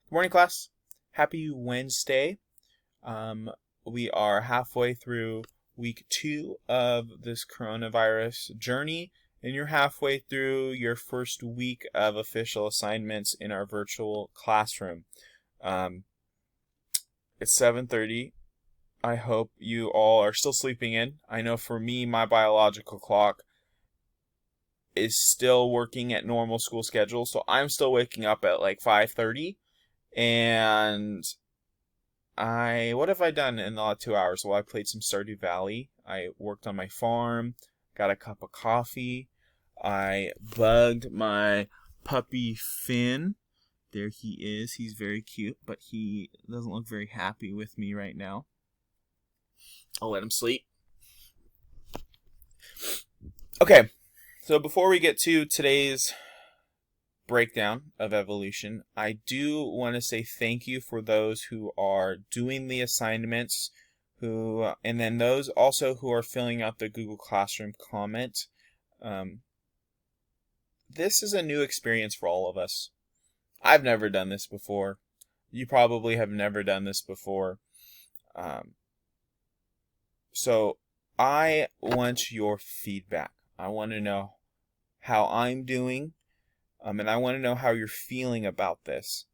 Good morning, class. Happy Wednesday. We are halfway through week 2 of this coronavirus journey, and you're halfway through your first week of official assignments in our virtual classroom. It's 7:30. I hope you all are still sleeping in. I know for me, my biological clock is still working at normal school schedule, so I'm still waking up at like 5:30. And what have I done in the last 2 hours? Well, I played some Stardew Valley. I worked on my farm, got a cup of coffee. I bugged my puppy Finn. There he is. He's very cute, but he doesn't look very happy with me right now. I'll let him sleep. Okay, so before we get to today's breakdown of evolution, I do want to say thank you for those who are doing the assignments, and then those also who are filling out the Google Classroom comment. This is a new experience for all of us. I've never done this before. You probably have never done this before. So I want your feedback. I want to know how I'm doing. And I want to know how you're feeling about this,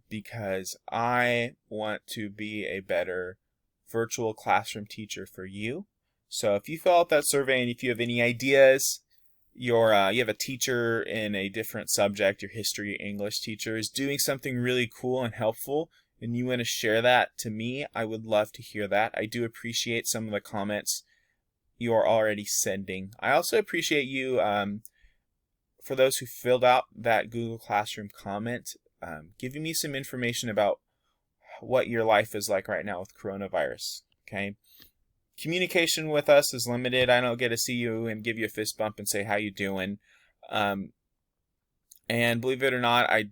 because I want to be a better virtual classroom teacher for you. So if you fill out that survey and if you have any ideas, you have a teacher in a different subject, your history or English teacher is doing something really cool and helpful, and you want to share that to me, I would love to hear that. I do appreciate some of the comments you are already sending. I also appreciate you, for those who filled out that Google Classroom comment, giving me some information about what your life is like right now with coronavirus. Okay, communication with us is limited. I don't get to see you and give you a fist bump and say how you doing. And believe it or not, I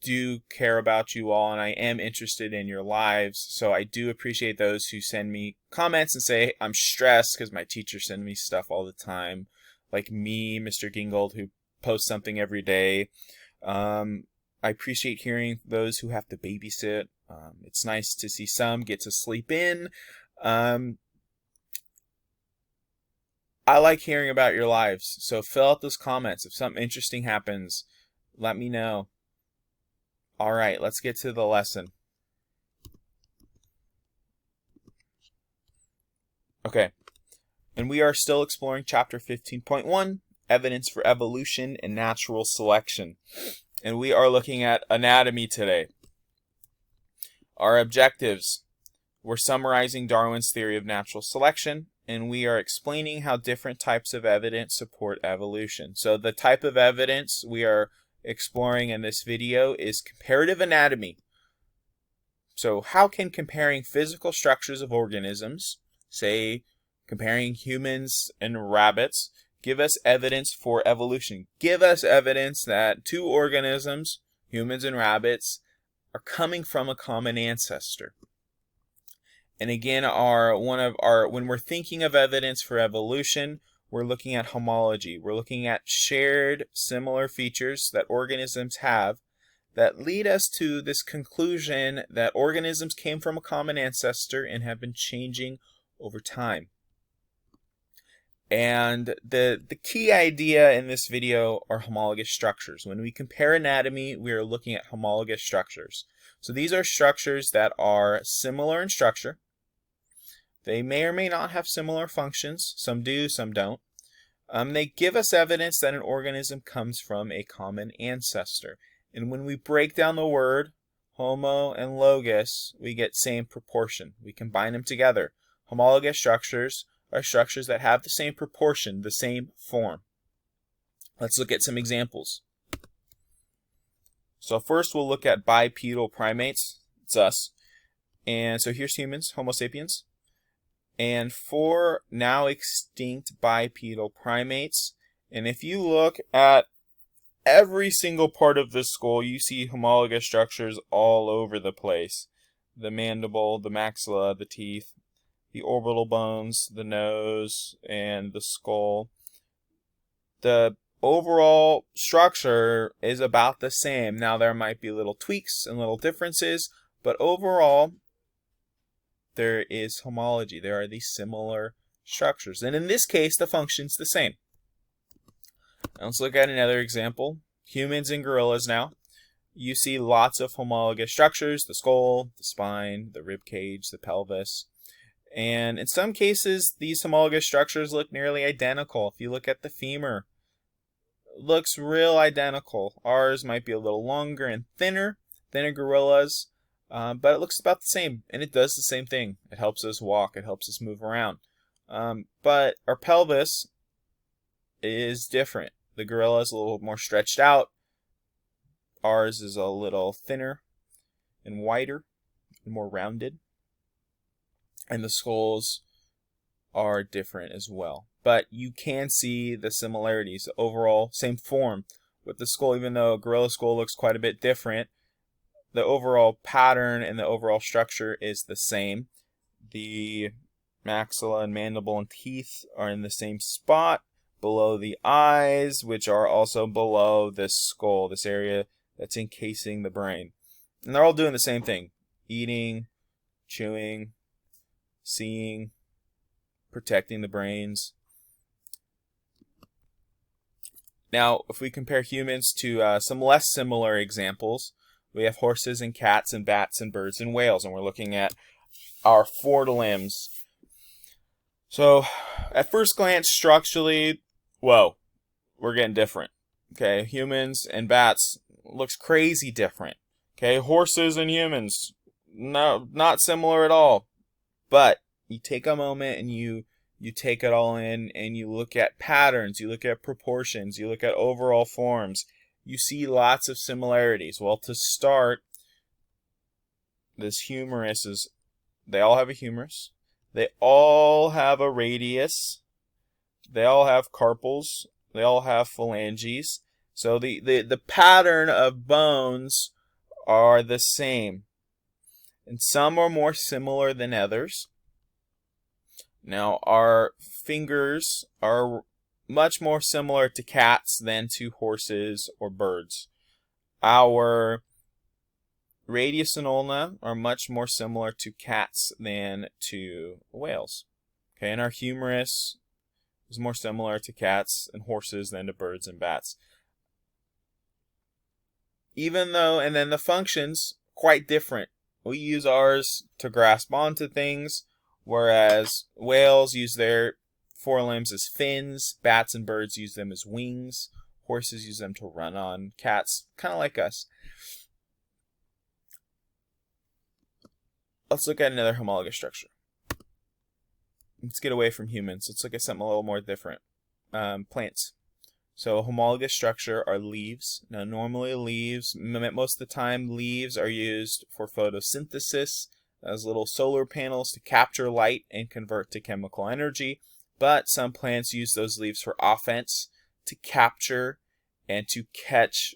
do care about you all, and I am interested in your lives. So I do appreciate those who send me comments and say, I'm stressed because my teacher sends me stuff all the time, like me, Mr. Gingold, who post something every day. I appreciate hearing those who have to babysit. It's nice to see some get to sleep in. I like hearing about your lives, so fill out those comments. If something interesting happens, let me know. All right, let's get to the lesson. Okay, and we are still exploring chapter 15.1, Evidence for Evolution and Natural Selection. And we are looking at anatomy today. Our objectives: we're summarizing Darwin's theory of natural selection, and we are explaining how different types of evidence support evolution. So the type of evidence we are exploring in this video is comparative anatomy. So how can comparing physical structures of organisms, say comparing humans and rabbits, give us evidence for evolution? Give us evidence that two organisms, humans and rabbits, are coming from a common ancestor. And again, when we're thinking of evidence for evolution, we're looking at homology. We're looking at shared similar features that organisms have that lead us to this conclusion that organisms came from a common ancestor and have been changing over time. And the key idea in this video are homologous structures. When we compare anatomy, we are looking at homologous structures. So these are structures that are similar in structure. They may or may not have similar functions. Some do, some don't. They give us evidence that an organism comes from a common ancestor. And when we break down the word homo and logous, we get same proportion. We combine them together. Homologous structures are structures that have the same proportion, the same form. Let's look at some examples. So first we'll look at bipedal primates. It's us. And so here's humans, Homo sapiens. And 4 now extinct bipedal primates. And if you look at every single part of the skull, you see homologous structures all over the place. The mandible, the maxilla, the teeth, the orbital bones, the nose, and the skull. The overall structure is about the same. Now there might be little tweaks and little differences, but overall there is homology. There are these similar structures. And in this case, the function's the same. Now let's look at another example. Humans and gorillas now. You see lots of homologous structures, the skull, the spine, the rib cage, the pelvis. And in some cases, these homologous structures look nearly identical. If you look at the femur, it looks real identical. Ours might be a little longer and thinner than a gorilla's, but it looks about the same, and it does the same thing. It helps us walk, it helps us move around. But our pelvis is different. The gorilla is a little more stretched out. Ours is a little thinner and wider and more rounded. And the skulls are different as well. But you can see the similarities. Overall, same form with the skull, even though a gorilla skull looks quite a bit different. The overall pattern and the overall structure is the same. The maxilla and mandible and teeth are in the same spot below the eyes, which are also below this skull, this area that's encasing the brain. And they're all doing the same thing. Eating, chewing, seeing, protecting the brains. Now, if we compare humans to some less similar examples, we have horses and cats and bats and birds and whales, and we're looking at our forelimbs. So, at first glance, structurally, whoa, we're getting different. Okay, humans and bats looks crazy different. Okay, horses and humans, no, not similar at all. But you take a moment and you take it all in and you look at patterns, you look at proportions, you look at overall forms. You see lots of similarities. Well, to start, this humerus is, they all have a humerus. They all have a radius. They all have carpals. They all have phalanges. So the pattern of bones are the same. And some are more similar than others. Now, our fingers are much more similar to cats than to horses or birds. Our radius and ulna are much more similar to cats than to whales. Okay, and our humerus is more similar to cats and horses than to birds and bats. Even though, and then the functions, quite different. We use ours to grasp onto things, whereas whales use their forelimbs as fins, bats and birds use them as wings, horses use them to run on, cats kind of like us. Let's look at another homologous structure. Let's get away from humans. Let's look at something a little more different. Plants. So homologous structure are leaves. Now normally leaves, most of the time leaves are used for photosynthesis as little solar panels to capture light and convert to chemical energy. But some plants use those leaves for offense, to capture and to catch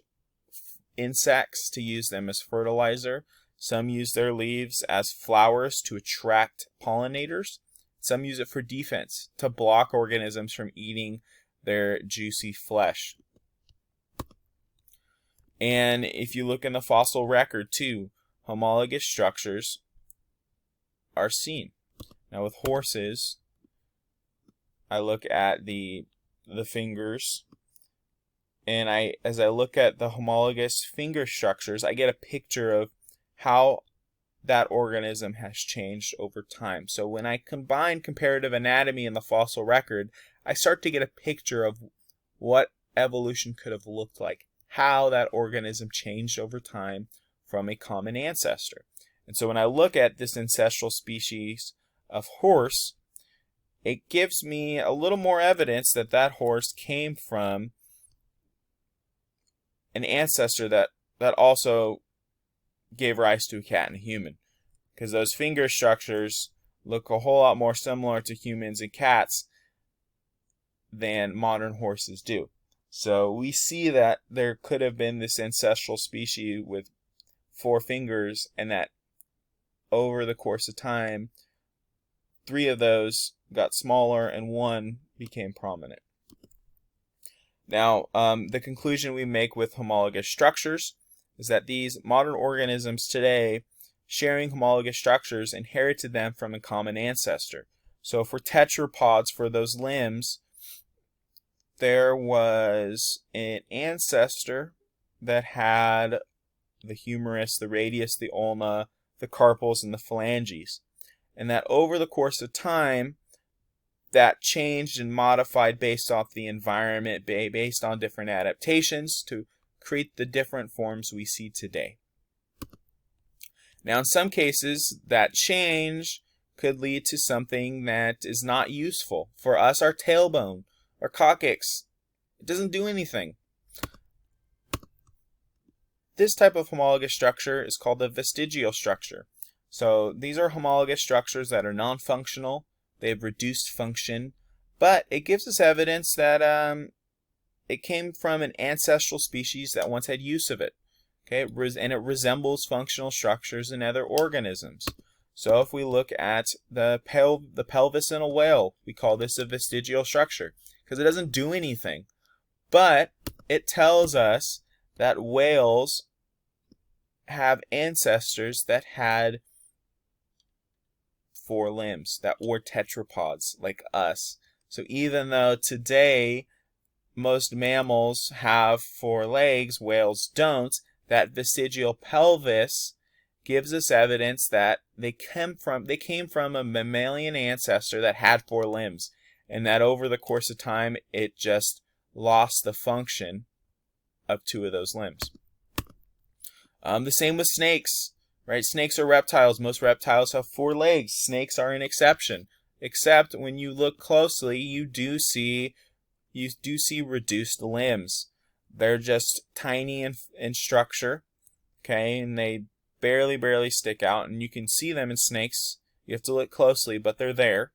insects, to use them as fertilizer. Some use their leaves as flowers to attract pollinators. Some use it for defense, to block organisms from eating their juicy flesh. And if you look in the fossil record too, homologous structures are seen. Now with horses, I look at the fingers, and as I look at the homologous finger structures, I get a picture of how that organism has changed over time. So when I combine comparative anatomy and the fossil record, I start to get a picture of what evolution could have looked like, how that organism changed over time from a common ancestor. And so when I look at this ancestral species of horse, it gives me a little more evidence that that horse came from an ancestor that also gave rise to a cat and a human. Because those finger structures look a whole lot more similar to humans and cats than modern horses do. So we see that there could have been this ancestral species with 4 fingers, and that over the course of time, 3 of those got smaller and 1 became prominent. Now, the conclusion we make with homologous structures is that these modern organisms today, sharing homologous structures, inherited them from a common ancestor. So for tetrapods, for those limbs, there was an ancestor that had the humerus, the radius, the ulna, the carpals, and the phalanges. And that over the course of time, that changed and modified based off the environment, based on different adaptations to create the different forms we see today. Now, in some cases, that change could lead to something that is not useful. For us, our tailbone, our coccyx, it doesn't do anything. This type of homologous structure is called the vestigial structure. So these are homologous structures that are non-functional. They have reduced function, but it gives us evidence that it came from an ancestral species that once had use of it. Okay, and it resembles functional structures in other organisms. So if we look at the pelvis in a whale, we call this a vestigial structure because it doesn't do anything. But it tells us that whales have ancestors that had 4 limbs, that were tetrapods like us. So even though today most mammals have 4 legs, whales don't, that vestigial pelvis gives us evidence that they came from a mammalian ancestor that had 4 limbs, and that over the course of time it just lost the function of 2 of those limbs. The same with snakes, right? Snakes are reptiles. Most reptiles have 4 legs. Snakes are an exception, except when you look closely, you do see reduced limbs. They're just tiny in structure, okay, and they barely stick out, and you can see them in snakes. You have to look closely, but they're there.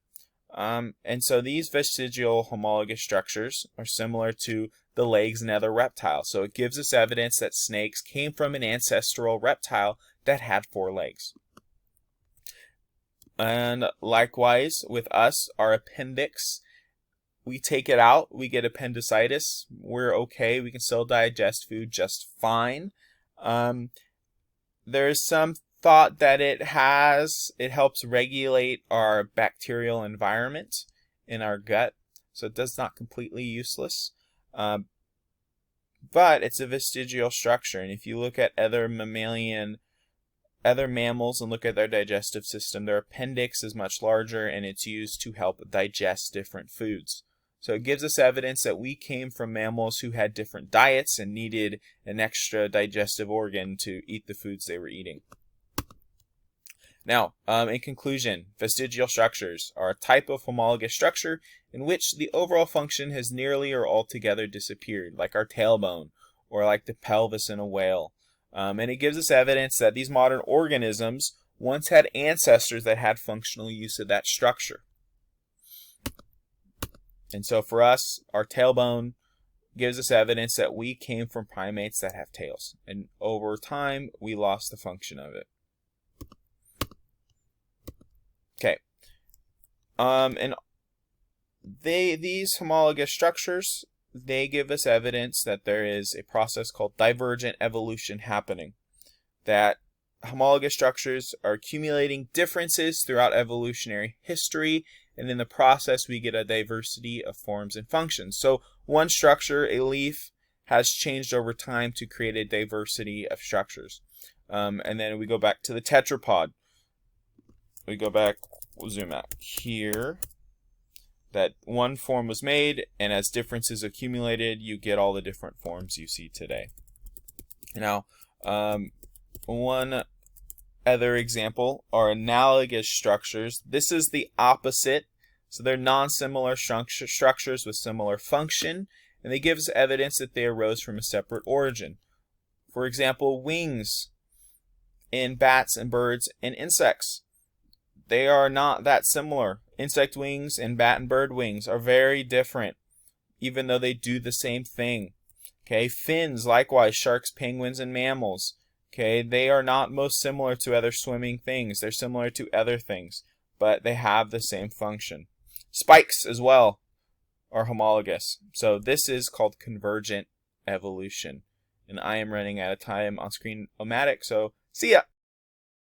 And so these vestigial homologous structures are similar to the legs in other reptiles. So it gives us evidence that snakes came from an ancestral reptile that had 4 legs. And likewise with us, our appendix, we take it out, we get appendicitis, we're okay, we can still digest food just fine. There's some thought that it helps regulate our bacterial environment in our gut, so it does not completely useless. But it's a vestigial structure, and if you look at other mammals and look at their digestive system, their appendix is much larger and it's used to help digest different foods. So it gives us evidence that we came from mammals who had different diets and needed an extra digestive organ to eat the foods they were eating. Now, in conclusion, vestigial structures are a type of homologous structure in which the overall function has nearly or altogether disappeared, like our tailbone or like the pelvis in a whale. And it gives us evidence that these modern organisms once had ancestors that had functional use of that structure. And so for us, our tailbone gives us evidence that we came from primates that have tails. And over time, we lost the function of it. Okay. And these homologous structures, they give us evidence that there is a process called divergent evolution happening. That homologous structures are accumulating differences throughout evolutionary history, and in the process we get a diversity of forms and functions. So one structure, a leaf, has changed over time to create a diversity of structures. And then we go back to the tetrapod. We go back, we'll zoom out here, that one form was made, and as differences accumulated, you get all the different forms you see today. Now, one other example are analogous structures. This is the opposite. So they're non-similar structures with similar function, and they give us evidence that they arose from a separate origin. For example, wings in bats and birds and insects. They are not that similar. Insect wings and bat and bird wings are very different, even though they do the same thing. Okay, fins, likewise, sharks, penguins, and mammals. Okay, they are not most similar to other swimming things. They're similar to other things, but they have the same function. Spikes as well. are homologous. So this is called convergent evolution. And I am running out of time on Screen-O-Matic, so see ya!